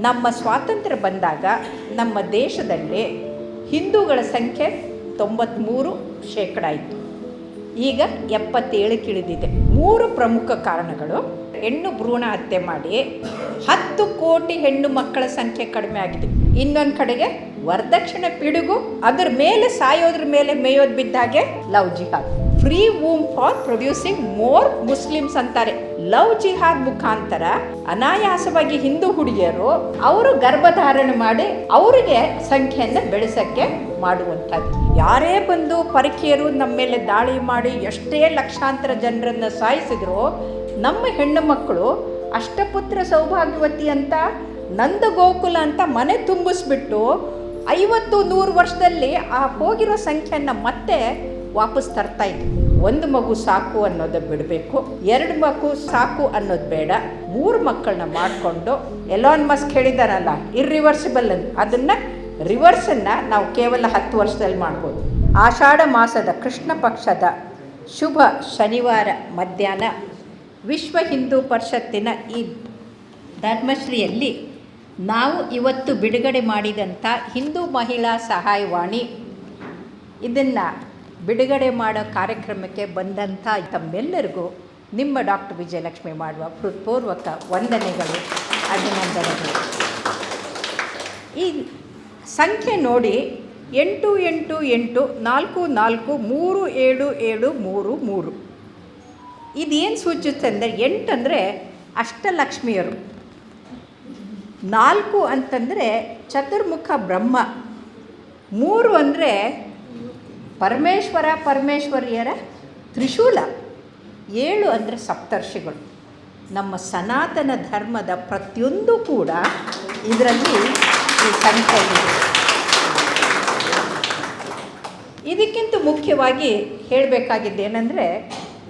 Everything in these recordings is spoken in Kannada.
ನಮ್ಮ ಸ್ವಾತಂತ್ರ್ಯ ಬಂದಾಗ ನಮ್ಮ ದೇಶದಲ್ಲಿ ಹಿಂದೂಗಳ ಸಂಖ್ಯೆ 93% ಇತ್ತು. ಈಗ 77ಕ್ಕೆ ಇಳಿದಿದೆ. 3 ಪ್ರಮುಖ ಕಾರಣಗಳು. ಹೆಣ್ಣು ಭ್ರೂಣ ಹತ್ಯೆ ಮಾಡಿ 10 ಕೋಟಿ ಹೆಣ್ಣು ಮಕ್ಕಳ ಸಂಖ್ಯೆ ಕಡಿಮೆ ಆಗಿದೆ. ಇನ್ನೊಂದು ಕಡೆಗೆ ವರದಕ್ಷಿಣೆ ಪಿಡುಗು, ಅದರ ಮೇಲೆ ಸಾಯೋದ್ರ ಮೇಲೆ ಮೇಯೋದು ಬಿದ್ದಾಗೆ love jihad. Free womb for producing more Muslims ಅಂತಾರೆ. ಲವ್ ಜಿಹಾದ್ ಮುಖಾಂತರ ಅನಾಯಾಸವಾಗಿ ಹಿಂದೂ ಹುಡುಗಿಯರು ಅವರು ಗರ್ಭಧಾರಣೆ ಮಾಡಿ ಅವರಿಗೆ ಸಂಖ್ಯೆಯನ್ನು ಬೆಳೆಸಕ್ಕೆ ಮಾಡುವಂಥದ್ದು. ಯಾರೇ ಬಂದು ಪರಕೀಯರು ನಮ್ಮ ಮೇಲೆ ದಾಳಿ ಮಾಡಿ ಎಷ್ಟೇ ಲಕ್ಷಾಂತರ ಜನರನ್ನು ಸಾಯಿಸಿದ್ರು, ನಮ್ಮ ಹೆಣ್ಣು ಮಕ್ಕಳು ಅಷ್ಟಪುತ್ರ ಸೌಭಾಗ್ಯವತಿ ಅಂತ ನಂದ ಗೋಕುಲ ಅಂತ ಮನೆ ತುಂಬಿಸ್ಬಿಟ್ಟು 50-100 ವರ್ಷದಲ್ಲಿ ಆ ಹೋಗಿರೋ ಸಂಖ್ಯೆಯನ್ನು ಮತ್ತೆ ವಾಪಸ್ ತರ್ತಾ ಇದ್ವಿ. 1 ಮಗು ಸಾಕು ಅನ್ನೋದು ಬಿಡಬೇಕು, 2 ಮಗು ಸಾಕು ಅನ್ನೋದು ಬೇಡ, 3 ಮಕ್ಕಳನ್ನ ಮಾಡಿಕೊಂಡು ಎಲಾನ್ ಮಸ್ಕ್ ಹೇಳಿದಾರಲ್ಲ ಇರ್ರಿವರ್ಸಿಬಲ್ ಅಂತ, ಅದನ್ನು ರಿವರ್ಸನ್ನು ನಾವು ಕೇವಲ 10 ವರ್ಷದಲ್ಲಿ ಮಾಡ್ಬೋದು. ಆಷಾಢ ಮಾಸದ ಕೃಷ್ಣ ಪಕ್ಷದ ಶುಭ ಶನಿವಾರ ಮಧ್ಯಾಹ್ನ ವಿಶ್ವ ಹಿಂದೂ ಪರಿಷತ್ತಿನ ಈ ಧರ್ಮಶ್ರೀಯಲ್ಲಿ ನಾವು ಇವತ್ತು ಬಿಡುಗಡೆ ಮಾಡಿದಂಥ ಹಿಂದೂ ಮಹಿಳಾ ಸಹಾಯವಾಣಿ, ಇದನ್ನು ಬಿಡುಗಡೆ ಮಾಡೋ ಕಾರ್ಯಕ್ರಮಕ್ಕೆ ಬಂದಂಥ ತಮ್ಮೆಲ್ಲರಿಗೂ ನಿಮ್ಮ ಡಾಕ್ಟರ್ ವಿಜಯಲಕ್ಷ್ಮಿ ಮಾಡುವ ಹೃತ್ಪೂರ್ವಕ ವಂದನೆಗಳು, ಅಭಿನಂದನೆಗಳು. ಈ ಸಂಖ್ಯೆ ನೋಡಿ 8884437733. ಇದೇನು ಸೂಚಿಸುತ್ತೆ ಅಂದರೆ 8 ಅಂದರೆ ಅಷ್ಟಲಕ್ಷ್ಮಿಯರು, 4 ಅಂತಂದರೆ ಚತುರ್ಮುಖ ಬ್ರಹ್ಮ, 3 ಅಂದರೆ ಪರಮೇಶ್ವರಿಯರ ತ್ರಿಶೂಲ, 7 ಅಂದರೆ ಸಪ್ತರ್ಷಿಗಳು. ನಮ್ಮ ಸನಾತನ ಧರ್ಮದ ಪ್ರತಿಯೊಂದು ಕೂಡ ಇದರಲ್ಲಿ ಈ ಸಂಖ್ಯೆ ಇದೆ. ಇದಕ್ಕಿಂತ ಮುಖ್ಯವಾಗಿ ಹೇಳಬೇಕಾಗಿದ್ದೇನೆಂದರೆ,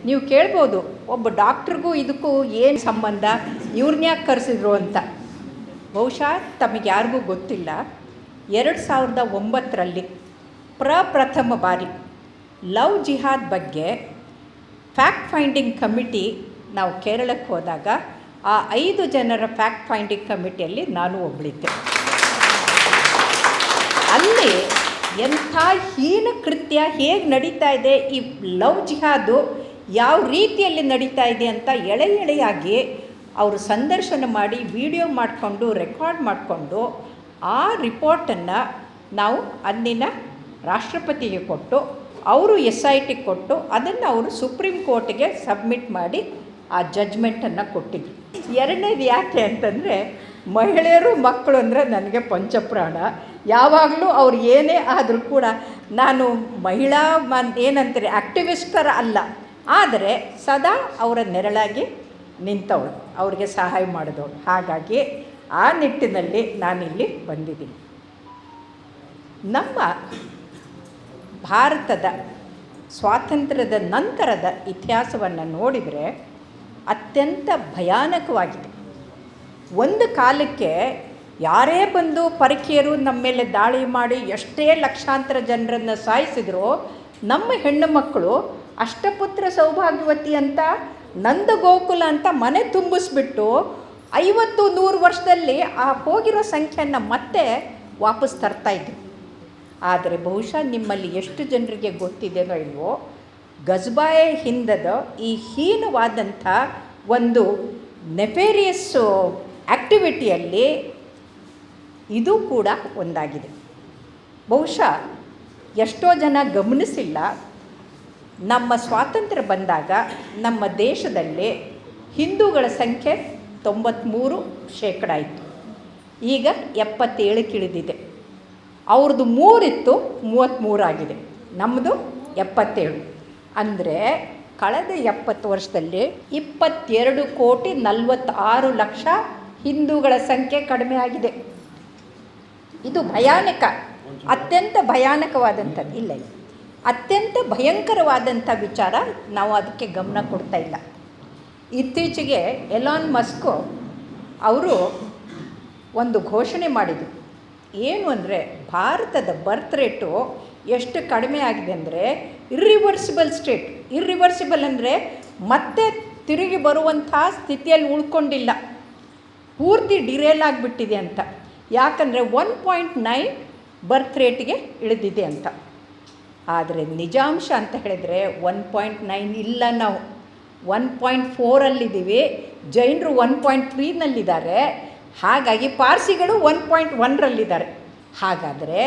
ನೀವು ಕೇಳ್ಬೋದು ಒಬ್ಬ ಡಾಕ್ಟ್ರಿಗೂ ಇದಕ್ಕೂ ಏನು ಸಂಬಂಧ, ಇವ್ರನ್ನ ಯಾಕೆ ಕರೆಸಿದ್ರು ಅಂತ. ಬಹುಶಃ ತಮಗೆ ಯಾರಿಗೂ ಗೊತ್ತಿಲ್ಲ, 2009ರಲ್ಲಿ ಪ್ರಪ್ರಥಮ ಬಾರಿ ಲವ್ ಜಿಹಾದ್ ಬಗ್ಗೆ ಫ್ಯಾಕ್ಟ್ ಫೈಂಡಿಂಗ್ ಕಮಿಟಿ ನಾವು ಕೇರಳಕ್ಕೆ ಹೋದಾಗ ಆ 5 ಜನರ ಫ್ಯಾಕ್ಟ್ ಫೈಂಡಿಂಗ್ ಕಮಿಟಿಯಲ್ಲಿ ನಾನು ಒಬ್ಬಳಿದ್ದೆ. ಅಲ್ಲಿ ಎಂಥ ಹೀನ ಕೃತ್ಯ ಹೇಗೆ ನಡೀತಾ ಇದೆ, ಈ ಲವ್ ಜಿಹಾದು ಯಾವ ರೀತಿಯಲ್ಲಿ ನಡೀತಾ ಇದೆ ಅಂತ ಎಳೆಯಾಗಿ ಅವರು ಸಂದರ್ಶನ ಮಾಡಿ ವಿಡಿಯೋ ಮಾಡಿಕೊಂಡು ರೆಕಾರ್ಡ್ ಮಾಡಿಕೊಂಡು ಆ ರಿಪೋರ್ಟನ್ನು ನಾವು ಅಂದಿನ ರಾಷ್ಟ್ರಪತಿಗೆ ಕೊಟ್ಟು ಅವರು SIT ಕೊಟ್ಟು ಅದನ್ನು ಅವರು ಸುಪ್ರೀಂ ಕೋರ್ಟ್ಗೆ ಸಬ್ಮಿಟ್ ಮಾಡಿ ಆ ಜಡ್ಜ್ಮೆಂಟನ್ನು ಕೊಟ್ಟಿದ್ರು. 2ನೇದು ಯಾಕೆ ಅಂತಂದರೆ, ಮಹಿಳೆಯರು ಮಕ್ಕಳು ಅಂದರೆ ನನಗೆ ಪಂಚಪ್ರಾಣ. ಯಾವಾಗಲೂ ಅವ್ರು ಏನೇ ಆದರೂ ಕೂಡ ನಾನು ಮಹಿಳಾ ಏನಂತಾರೆ ಆ್ಯಕ್ಟಿವಿಸ್ಟರ ಅಲ್ಲ, ಆದರೆ ಸದಾ ಅವರ ನೆರಳಾಗಿ ನಿಂತವಳು, ಅವ್ರಿಗೆ ಸಹಾಯ ಮಾಡಿದವಳು. ಹಾಗಾಗಿ ಆ ನಿಟ್ಟಿನಲ್ಲಿ ನಾನಿಲ್ಲಿ ಬಂದಿದ್ದೀನಿ. ನಮ್ಮ ಭಾರತದ ಸ್ವಾತಂತ್ರ್ಯದ ನಂತರದ ಇತಿಹಾಸವನ್ನು ನೋಡಿದರೆ ಅತ್ಯಂತ ಭಯಾನಕವಾಗಿದೆ. ಒಂದು ಕಾಲಕ್ಕೆ ಯಾರೇ ಬಂದು ಪರಕೀಯರು ನಮ್ಮ ಮೇಲೆ ದಾಳಿ ಮಾಡಿ ಎಷ್ಟೇ ಲಕ್ಷಾಂತರ ಜನರನ್ನು ಸಾಯಿಸಿದ್ರು, ನಮ್ಮ ಹೆಣ್ಣು ಮಕ್ಕಳು ಅಷ್ಟಪುತ್ರ ಸೌಭಾಗ್ಯವತಿ ಅಂತ ನಂದ ಗೋಕುಲ ಅಂತ ಮನೆ ತುಂಬಿಸ್ಬಿಟ್ಟು 50-100 ವರ್ಷದಲ್ಲಿ ಆ ಹೋಗಿರೋ ಸಂಖ್ಯೆಯನ್ನು ಮತ್ತೆ ವಾಪಸ್ ತರ್ತಾ ಇದ್ವಿ. ಆದರೆ ಬಹುಶಃ ನಿಮ್ಮಲ್ಲಿ ಎಷ್ಟು ಜನರಿಗೆ ಗೊತ್ತಿದೆಯೋ ಇಲ್ವೋ, ಗಜ್ಬಾಯೆ ಹಿಂದದ ಈ ಹೀನವಾದಂಥ ಒಂದು ನೆಫೇರಿಯಸ್ ಆ್ಯಕ್ಟಿವಿಟಿಯಲ್ಲಿ ಇದು ಕೂಡ ಒಂದಾಗಿದೆ. ಬಹುಶಃ ಎಷ್ಟೋ ಜನ ಗಮನಿಸಿಲ್ಲ, ನಮ್ಮ ಸ್ವಾತಂತ್ರ್ಯ ಬಂದಾಗ ನಮ್ಮ ದೇಶದಲ್ಲಿ ಹಿಂದೂಗಳ ಸಂಖ್ಯೆ 93% ಇತ್ತು. ಈಗ 77ಕ್ಕೆ ಇಳಿದಿದೆ. ಅವ್ರದ್ದು 3 ಇತ್ತು, 33 ಆಗಿದೆ. ನಮ್ಮದು 77. ಅಂದರೆ ಕಳೆದ 70 ವರ್ಷದಲ್ಲಿ 22,46,00,000 ಹಿಂದೂಗಳ ಸಂಖ್ಯೆ ಕಡಿಮೆ ಆಗಿದೆ. ಇದು ಭಯಾನಕ, ಅತ್ಯಂತ ಭಯಾನಕವಾದಂಥದ್ದು. ಇಲ್ಲ, ಅತ್ಯಂತ ಭಯಂಕರವಾದಂಥ ವಿಚಾರ. ನಾವು ಅದಕ್ಕೆ ಗಮನ ಕೊಡ್ತಾ ಇಲ್ಲ. ಇತ್ತೀಚೆಗೆ ಎಲಾನ್ ಮಸ್ಕು ಅವರು ಒಂದು ಘೋಷಣೆ ಮಾಡಿದರು. ಏನು ಅಂದರೆ, ಭಾರತದ ಬರ್ತ್ ರೇಟು ಎಷ್ಟು ಕಡಿಮೆ ಆಗಿದೆ ಅಂದರೆ ಇರ್ರಿವರ್ಸಿಬಲ್ ಸ್ಟೇಟ್. ಇರ್ರಿವರ್ಸಿಬಲ್ ಅಂದರೆ ಮತ್ತೆ ತಿರುಗಿ ಬರುವಂಥ ಸ್ಥಿತಿಯಲ್ಲಿ ಉಳ್ಕೊಂಡಿಲ್ಲ. ಪೂರ್ತಿ ಡಿರೇಲ್ ಆಗಿಬಿಟ್ಟಿದೆ ಅಂತ. ಯಾಕಂದರೆ 1.9 ಬರ್ತ್ ರೇಟಿಗೆ ಇಳಿದಿದೆ ಅಂತ. ಆದರೆ ನಿಜಾಂಶ ಅಂತ ಹೇಳಿದರೆ 1.9 ಇಲ್ಲ, ನಾವು 1.4 ಜೈನರು 1.3 ಹಾಗಾಗಿ ಪಾರ್ಸಿಗಳು 1.1 ಹಾಗಾದರೆ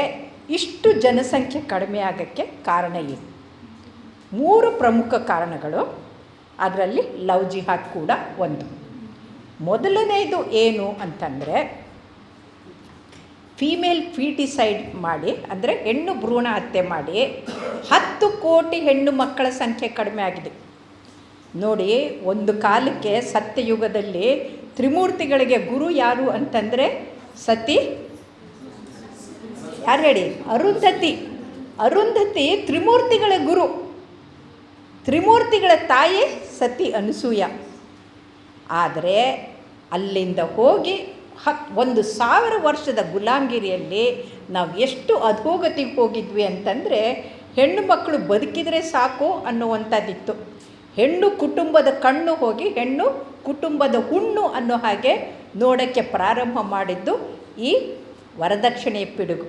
ಇಷ್ಟು ಜನಸಂಖ್ಯೆ ಕಡಿಮೆ ಆಗೋಕ್ಕೆ ಕಾರಣ ಏನು? 3 ಪ್ರಮುಖ ಕಾರಣಗಳು. ಅದರಲ್ಲಿ ಲವ್ ಜಿಹಾದ್ ಕೂಡ ಒಂದು. ಮೊದಲನೇದು ಏನು ಅಂತಂದರೆ, ಫೀಮೇಲ್ ಫೀಟಿಸೈಡ್ ಮಾಡಿ, ಅಂದರೆ ಹೆಣ್ಣು ಭ್ರೂಣ ಹತ್ಯೆ ಮಾಡಿ 10 ಕೋಟಿ ಹೆಣ್ಣು ಮಕ್ಕಳ ಸಂಖ್ಯೆ ಕಡಿಮೆ ಆಗಿದೆ. ನೋಡಿ, ಒಂದು ಕಾಲಕ್ಕೆ ಸತ್ಯಯುಗದಲ್ಲಿ ತ್ರಿಮೂರ್ತಿಗಳಿಗೆ ಗುರು ಯಾರು ಅಂತಂದರೆ ಸತಿ, ಯಾರು ಹೇಳಿ? ಅರುಂಧತಿ ತ್ರಿಮೂರ್ತಿಗಳ ಗುರು. ತ್ರಿಮೂರ್ತಿಗಳ ತಾಯಿ ಸತಿ ಅನಸೂಯ. ಆದರೆ ಅಲ್ಲಿಂದ ಹೋಗಿ 1,000 ವರ್ಷದ ಗುಲಾಮಗಿರಿಯಲ್ಲಿ ನಾವು ಎಷ್ಟು ಅಧೋಗತಿಗೆ ಹೋಗಿದ್ವಿ ಅಂತಂದರೆ, ಹೆಣ್ಣು ಮಕ್ಕಳು ಬದುಕಿದರೆ ಸಾಕು ಅನ್ನುವಂಥದ್ದಿತ್ತು. ಹೆಣ್ಣು ಕುಟುಂಬದ ಕಣ್ಣು ಹೋಗಿ ಹೆಣ್ಣು ಕುಟುಂಬದ ಹುಣ್ಣು ಅನ್ನೋ ಹಾಗೆ ನೋಡೋಕ್ಕೆ ಪ್ರಾರಂಭ ಮಾಡಿದ್ದು ಈ ವರದಕ್ಷಿಣೆಯ ಪಿಡುಗು.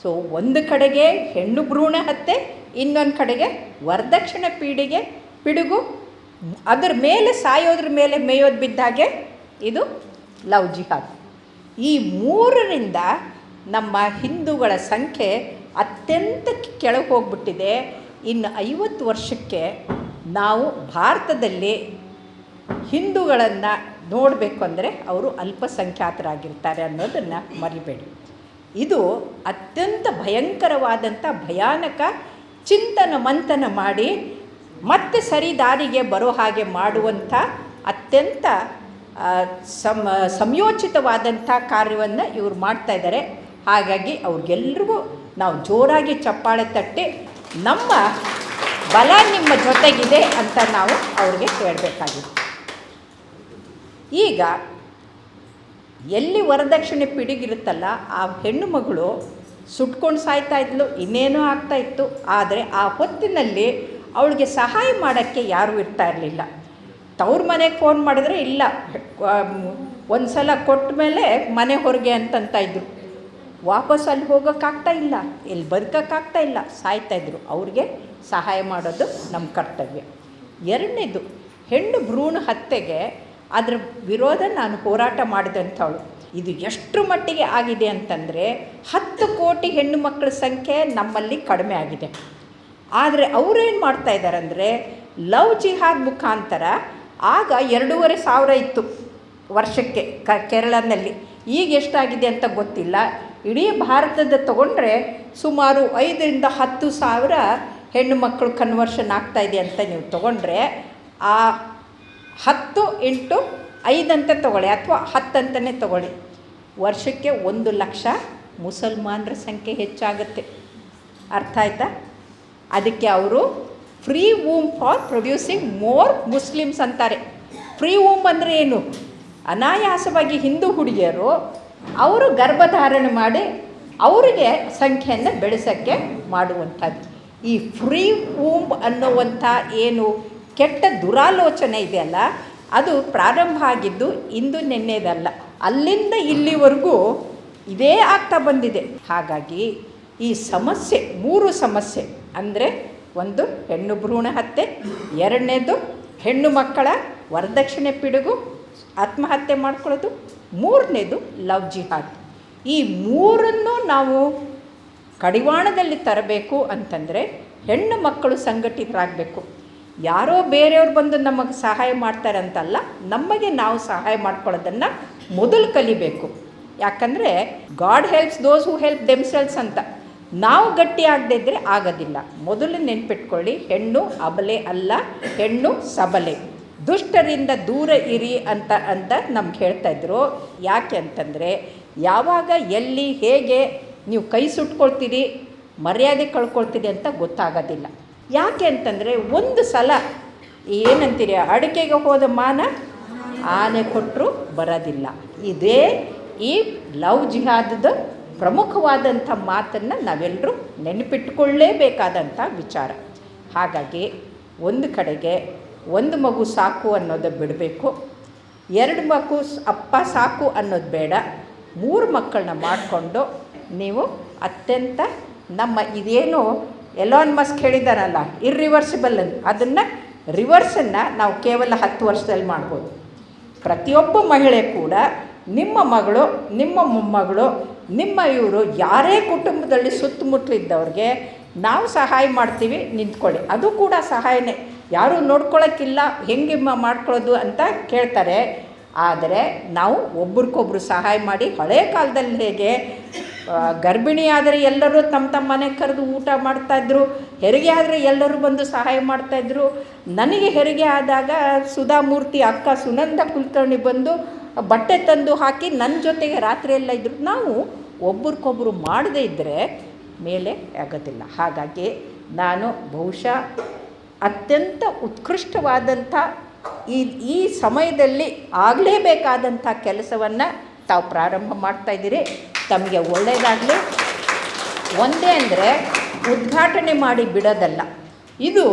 ಸೊ ಒಂದು ಕಡೆಗೆ ಹೆಣ್ಣು ಭ್ರೂಣ ಹತ್ಯೆ, ಇನ್ನೊಂದು ಕಡೆಗೆ ವರದಕ್ಷಿಣೆ ಪಿಡುಗು, ಅದರ ಮೇಲೆ ಸಾಯೋದ್ರ ಮೇಲೆ ಮೇಯೋದು ಬಿದ್ದಾಗೆ ಇದು ಲವ್ ಜಿಹಾದ್. ಈ 3ರಿಂದ ನಮ್ಮ ಹಿಂದೂಗಳ ಸಂಖ್ಯೆ ಅತ್ಯಂತ ಕೆಳಗೆ ಹೋಗ್ಬಿಟ್ಟಿದೆ. ಇನ್ನು 50 ವರ್ಷಕ್ಕೆ ನಾವು ಭಾರತದಲ್ಲಿ ಹಿಂದೂಗಳನ್ನು ನೋಡಬೇಕು ಅಂದರೆ ಅವರು ಅಲ್ಪಸಂಖ್ಯಾತರಾಗಿರ್ತಾರೆ ಅನ್ನೋದನ್ನು ಮರಿಬೇಡಿ. ಇದು ಅತ್ಯಂತ ಭಯಂಕರವಾದಂಥ ಭಯಾನಕ ಮಂಥನ ಮಾಡಿ ಮತ್ತೆ ಸರಿ ದಾರಿಗೆ ಬರೋ ಹಾಗೆ ಮಾಡುವಂಥ ಅತ್ಯಂತ ಸಂಯೋಚಿತವಾದಂಥ ಕಾರ್ಯವನ್ನು ಇವರು ಮಾಡ್ತಾಯಿದ್ದಾರೆ. ಹಾಗಾಗಿ ಅವ್ರಿಗೆಲ್ರಿಗೂ ನಾವು ಜೋರಾಗಿ ಚಪ್ಪಾಳೆ ತಟ್ಟಿ ನಮ್ಮ ಬಲ ನಿಮ್ಮ ಜೊತೆಗಿದೆ ಅಂತ ನಾವು ಅವ್ರಿಗೆ ಹೇಳಬೇಕಾಗಿದೆ. ಈಗ ಎಲ್ಲಿ ವರದಕ್ಷಿಣೆ ಪಿಡುಗಿರುತ್ತಲ್ಲ, ಆ ಹೆಣ್ಣು ಮಗಳು ಸುಟ್ಕೊಂಡು ಸಾಯ್ತಾಯಿದ್ಲು, ಇನ್ನೇನೋ ಆಗ್ತಾಯಿತ್ತು. ಆದರೆ ಆ ಹೊತ್ತಿನಲ್ಲಿ ಅವಳಿಗೆ ಸಹಾಯ ಮಾಡೋಕ್ಕೆ ಯಾರೂ ಇರ್ತಾ ಇರಲಿಲ್ಲ. ತವ್ರ ಮನೆಗೆ ಫೋನ್ ಮಾಡಿದ್ರೆ ಇಲ್ಲ, ಒಂದು ಸಲ ಕೊಟ್ಟ ಮೇಲೆ ಮನೆ ಹೊರಗೆ ಅಂತಂತಾಯಿದ್ರು. ವಾಪಸ್ ಅಲ್ಲಿ ಹೋಗೋಕ್ಕಾಗ್ತಾಯಿಲ್ಲ, ಇಲ್ಲಿ ಬದುಕೋಕ್ಕಾಗ್ತಾಯಿಲ್ಲ, ಸಾಯ್ತಾಯಿದ್ರು. ಅವ್ರಿಗೆ ಸಹಾಯ ಮಾಡೋದು ನಮ್ಮ ಕರ್ತವ್ಯ. ಎರಡನೇದು, ಹೆಣ್ಣು ಭ್ರೂಣ ಹತ್ಯೆಗೆ ಅದರ ವಿರೋಧ ನಾನು ಹೋರಾಟ ಮಾಡಿದಂಥವಳು. ಇದು ಎಷ್ಟು ಮಟ್ಟಿಗೆ ಆಗಿದೆ ಅಂತಂದರೆ 10 ಕೋಟಿ ಹೆಣ್ಣು ಮಕ್ಕಳ ಸಂಖ್ಯೆ ನಮ್ಮಲ್ಲಿ ಕಡಿಮೆ ಆಗಿದೆ. ಆದರೆ ಅವರೇನು ಮಾಡ್ತಾಯಿದ್ದಾರೆ ಅಂದರೆ, ಲವ್ ಜಿಹಾದ್ ಮುಖಾಂತರ ಆಗ 2,500 ಇತ್ತು ವರ್ಷಕ್ಕೆ ಕೇರಳದಲ್ಲಿ. ಈಗ ಎಷ್ಟಾಗಿದೆ ಅಂತ ಗೊತ್ತಿಲ್ಲ. ಇಡೀ ಭಾರತದ ತಗೊಂಡ್ರೆ ಸುಮಾರು 5,000 to 10,000 ಹೆಣ್ಣು ಮಕ್ಕಳು ಕನ್ವರ್ಷನ್ ಆಗ್ತಾಯಿದೆ ಅಂತ ನೀವು ತೊಗೊಂಡ್ರೆ, ಆ 10 × 5 ಅಂತ ತೊಗೊಳ್ಳಿ, ಅಥವಾ 10 ಅಂತಲೇ ತೊಗೊಳ್ಳಿ, ವರ್ಷಕ್ಕೆ 1 ಲಕ್ಷ ಮುಸಲ್ಮಾನರ ಸಂಖ್ಯೆ ಹೆಚ್ಚಾಗುತ್ತೆ. ಅರ್ಥ ಆಯ್ತಾ? ಅದಕ್ಕೆ ಅವರು free womb for producing more Muslims ಅಂತಾರೆ. ಫ್ರೀ ವೂಮ್ ಅಂದರೆ ಏನು? ಅನಾಯಾಸವಾಗಿ ಹಿಂದೂ ಹುಡುಗಿಯರು ಅವರು ಗರ್ಭಧಾರಣೆ ಮಾಡಿ ಅವರಿಗೆ ಸಂಖ್ಯೆಯನ್ನು ಬೆಳೆಸೋಕ್ಕೆ ಮಾಡುವಂಥದ್ದು. ಈ ಫ್ರೀ ವೂಮ್ ಅನ್ನುವಂಥ ಏನು ಕೆಟ್ಟ ದುರಾಲೋಚನೆ ಇದೆಯಲ್ಲ, ಅದು ಪ್ರಾರಂಭ ಆಗಿದ್ದು ಇಂದು ನೆನ್ನೆದಲ್ಲ, ಅಲ್ಲಿಂದ ಇಲ್ಲಿವರೆಗೂ ಇದೇ ಆಗ್ತಾ ಬಂದಿದೆ. ಹಾಗಾಗಿ ಈ ಸಮಸ್ಯೆ, 3 ಸಮಸ್ಯೆ ಅಂದರೆ, ಒಂದು ಹೆಣ್ಣು ಭ್ರೂಣ ಹತ್ಯೆ, ಎರಡನೇದು ಹೆಣ್ಣು ಮಕ್ಕಳ ವರದಕ್ಷಿಣೆ ಪಿಡುಗು, ಆತ್ಮಹತ್ಯೆ ಮಾಡ್ಕೊಳ್ಳೋದು, ಮೂರನೇದು ಲವ್ ಜಿಹಾದ್. ಈ 3ನ್ನು ನಾವು ಕಡಿವಾಣದಲ್ಲಿ ತರಬೇಕು ಅಂತಂದರೆ ಹೆಣ್ಣು ಮಕ್ಕಳು ಸಂಘಟಿತರಾಗಬೇಕು. ಯಾರೋ ಬೇರೆಯವ್ರು ಬಂದು ನಮಗೆ ಸಹಾಯ ಮಾಡ್ತಾರಂತಲ್ಲ, ನಮಗೆ ನಾವು ಸಹಾಯ ಮಾಡ್ಕೊಳ್ಳೋದನ್ನು ಮೊದಲು ಕಲಿಬೇಕು. ಯಾಕಂದರೆ god helps those who help themselves ಅಂತ. ನಾವು ಗಟ್ಟಿ ಆಗದೇ ಇದ್ದರೆ ಆಗೋದಿಲ್ಲ. ಮೊದಲು ನೆನ್ಪಿಟ್ಕೊಳ್ಳಿ, ಹೆಣ್ಣು ಅಬಲೆ ಅಲ್ಲ, ಹೆಣ್ಣು ಸಬಲೆ. ದುಷ್ಟರಿಂದ ದೂರ ಇರಿ ಅಂತ ನಮ್ಗೆ ಹೇಳ್ತಾಯಿದ್ರು. ಯಾಕೆ ಅಂತಂದರೆ, ಯಾವಾಗ ಎಲ್ಲಿ ಹೇಗೆ ನೀವು ಕೈ ಸುಟ್ಕೊಳ್ತೀರಿ, ಮರ್ಯಾದೆ ಕಳ್ಕೊಳ್ತೀರಿ ಅಂತ ಗೊತ್ತಾಗೋದಿಲ್ಲ. ಯಾಕೆ ಅಂತಂದರೆ, ಒಂದು ಸಲ ಏನಂತೀರಿ, ಅಡಿಕೆಗೆ ಹೋದ ಮಾನ ಆನೆ ಕೊಟ್ಟರು ಬರೋದಿಲ್ಲ. ಇದೇ ಈ ಲವ್ ಜಿಹಾದದ ಪ್ರಮುಖವಾದಂಥ ಮಾತನ್ನು ನಾವೆಲ್ಲರೂ ನೆನಪಿಟ್ಕೊಳ್ಳೇಬೇಕಾದಂಥ ವಿಚಾರ. ಹಾಗಾಗಿ ಒಂದು ಕಡೆಗೆ ಒಂದು ಮಗು ಸಾಕು ಅನ್ನೋದು ಬಿಡಬೇಕು, 2 ಮಗು ಅಪ್ಪ ಸಾಕು ಅನ್ನೋದು ಬೇಡ, 3 ಮಕ್ಕಳನ್ನ ಮಾಡಿಕೊಂಡು ನೀವು ಅತ್ಯಂತ ನಮ್ಮ ಇದೇನು ಎಲಾನ್ ಮಸ್ಕ್ ಹೇಳಿದಾರಲ್ಲ ಇರ್ರಿವರ್ಸಿಬಲ್ ಅಂತ, ಅದನ್ನು ರಿವರ್ಸನ್ನು ನಾವು ಕೇವಲ 10 ವರ್ಷದಲ್ಲಿ ಮಾಡ್ಬೋದು. ಪ್ರತಿಯೊಬ್ಬ ಮಹಿಳೆ ಕೂಡ ನಿಮ್ಮ ಮಗಳು, ನಿಮ್ಮ ಮೊಮ್ಮಗಳು, ನಿಮ್ಮ ಇವರು ಯಾರೇ ಕುಟುಂಬದಲ್ಲಿ ಸುತ್ತಮುತ್ತಲಿದ್ದವ್ರಿಗೆ ನಾವು ಸಹಾಯ ಮಾಡ್ತೀವಿ, ನಿಂತ್ಕೊಳ್ಳಿ. ಅದು ಕೂಡ ಸಹಾಯನೇ, ಯಾರೂ ನೋಡ್ಕೊಳ್ಳೋಕ್ಕಿಲ್ಲ ಹೆಂಗೆ ಮಾಡ್ಕೊಳ್ಳೋದು ಅಂತ ಕೇಳ್ತಾರೆ. ಆದರೆ ನಾವು ಒಬ್ರಿಗೊಬ್ರು ಸಹಾಯ ಮಾಡಿ, ಹಳೆ ಕಾಲದಲ್ಲಿ ಹೇಗೆ ಗರ್ಭಿಣಿ ಆದರೆ ಎಲ್ಲರೂ ತಮ್ಮ ಮನೆಗೆ ಕರೆದು ಊಟ ಮಾಡ್ತಾಯಿದ್ರು, ಹೆರಿಗೆ ಆದರೆ ಎಲ್ಲರೂ ಬಂದು ಸಹಾಯ ಮಾಡ್ತಾಯಿದ್ರು. ನನಗೆ ಹೆರಿಗೆ ಆದಾಗ ಸುಧಾಮೂರ್ತಿ ಅಕ್ಕ ಸುನಂದ ಕುಲಕರ್ಣಿ ಬಂದು ಬಟ್ಟೆ ತಂದು ಹಾಕಿ ನನ್ನ ಜೊತೆಗೆ ರಾತ್ರಿ ಎಲ್ಲ ಇದ್ದರು. ನಾವು ಒಬ್ರಿಗೊಬ್ರು ಮಾಡದೇ ಇದ್ದರೆ ಮೇಲೆ ಆಗೋದಿಲ್ಲ. ಹಾಗಾಗಿ ನಾನು ಬಹುಶಃ ಅತ್ಯಂತ ಉತ್ಕೃಷ್ಟವಾದಂಥ ಈ ಸಮಯದಲ್ಲಿ ಆಗಲೇಬೇಕಾದಂಥ ಕೆಲಸವನ್ನು ತಾವು ಪ್ರಾರಂಭ ಮಾಡ್ತಾಯಿದ್ದೀರಿ. ತಮಗೆ ಒಳ್ಳೆಯದಾಗಲಿ. ಒಂದೇ ಅಂದರೆ ಉದ್ಘಾಟನೆ ಮಾಡಿ ಬಿಡೋದಲ್ಲ, ಇದು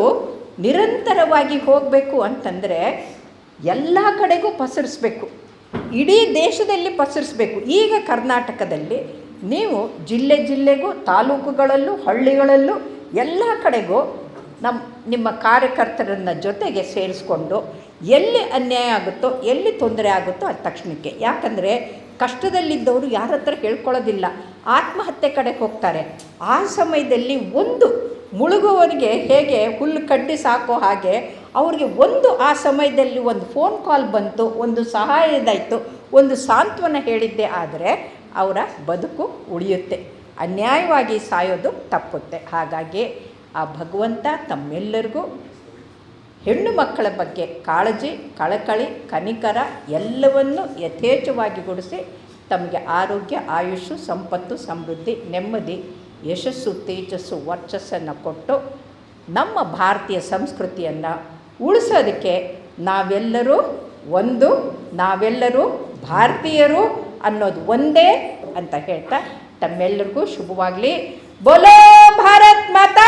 ನಿರಂತರವಾಗಿ ಹೋಗಬೇಕು ಅಂತಂದರೆ ಎಲ್ಲ ಕಡೆಗೂ ಪಸರಿಸಬೇಕು, ಇಡೀ ದೇಶದಲ್ಲಿ ಪಸರಿಸಬೇಕು. ಈಗ ಕರ್ನಾಟಕದಲ್ಲಿ ನೀವು ಜಿಲ್ಲೆಗೂ ತಾಲೂಕುಗಳಲ್ಲೂ ಹಳ್ಳಿಗಳಲ್ಲೂ ಎಲ್ಲ ಕಡೆಗೂ ನಿಮ್ಮ ಕಾರ್ಯಕರ್ತರನ್ನ ಜೊತೆಗೆ ಸೇರಿಸ್ಕೊಂಡು ಎಲ್ಲಿ ಅನ್ಯಾಯ ಆಗುತ್ತೋ, ಎಲ್ಲಿ ತೊಂದರೆ ಆಗುತ್ತೋ ಅದು ತಕ್ಷಣಕ್ಕೆ. ಯಾಕಂದರೆ ಕಷ್ಟದಲ್ಲಿದ್ದವರು ಯಾರ ಹತ್ರ ಹೇಳ್ಕೊಳ್ಳೋದಿಲ್ಲ, ಆತ್ಮಹತ್ಯೆ ಕಡೆ ಹೋಗ್ತಾರೆ. ಆ ಸಮಯದಲ್ಲಿ ಒಂದು ಮುಳುಗುವವರಿಗೆ ಹೇಗೆ ಹುಲ್ಲು ಕಡ್ಡಿ ಸಾಕೋ ಹಾಗೆ ಅವ್ರಿಗೆ ಆ ಸಮಯದಲ್ಲಿ ಒಂದು ಫೋನ್ ಕಾಲ್ ಬಂತು, ಒಂದು ಸಹಾಯದಾಯಿತು, ಒಂದು ಸಾಂತ್ವನ ಹೇಳಿದ್ದೆ ಆದರೆ ಅವರ ಬದುಕು ಉಳಿಯುತ್ತೆ. ಅನ್ಯಾಯವಾಗಿ ಸಾಯೋದು ತಪ್ಪುತ್ತೆ. ಹಾಗಾಗಿ ಆ ಭಗವಂತ ತಮ್ಮೆಲ್ಲರಿಗೂ ಹೆಣ್ಣು ಮಕ್ಕಳ ಬಗ್ಗೆ ಕಾಳಜಿ, ಕಳಕಳಿ, ಕನಿಕರ ಎಲ್ಲವನ್ನು ಯಥೇಚ್ಛವಾಗಿ ಕೊಡಿಸಿ ತಮಗೆ ಆರೋಗ್ಯ, ಆಯುಷು, ಸಂಪತ್ತು, ಸಮೃದ್ಧಿ, ನೆಮ್ಮದಿ, ಯಶಸ್ಸು, ತೇಜಸ್ಸು, ವರ್ಚಸ್ಸನ್ನು ಕೊಟ್ಟು ನಮ್ಮ ಭಾರತೀಯ ಸಂಸ್ಕೃತಿಯನ್ನು ಉಳಿಸೋದಕ್ಕೆ ನಾವೆಲ್ಲರೂ ಭಾರತೀಯರು ಅನ್ನೋದು ಒಂದೇ ಅಂತ ಹೇಳ್ತಾ ತಮ್ಮೆಲ್ಲರಿಗೂ ಶುಭವಾಗಲಿ. ಬೋಲೋ ಭಾರತ್ ಮಾತಾ